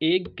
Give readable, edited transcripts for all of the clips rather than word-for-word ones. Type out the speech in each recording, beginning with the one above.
1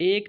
1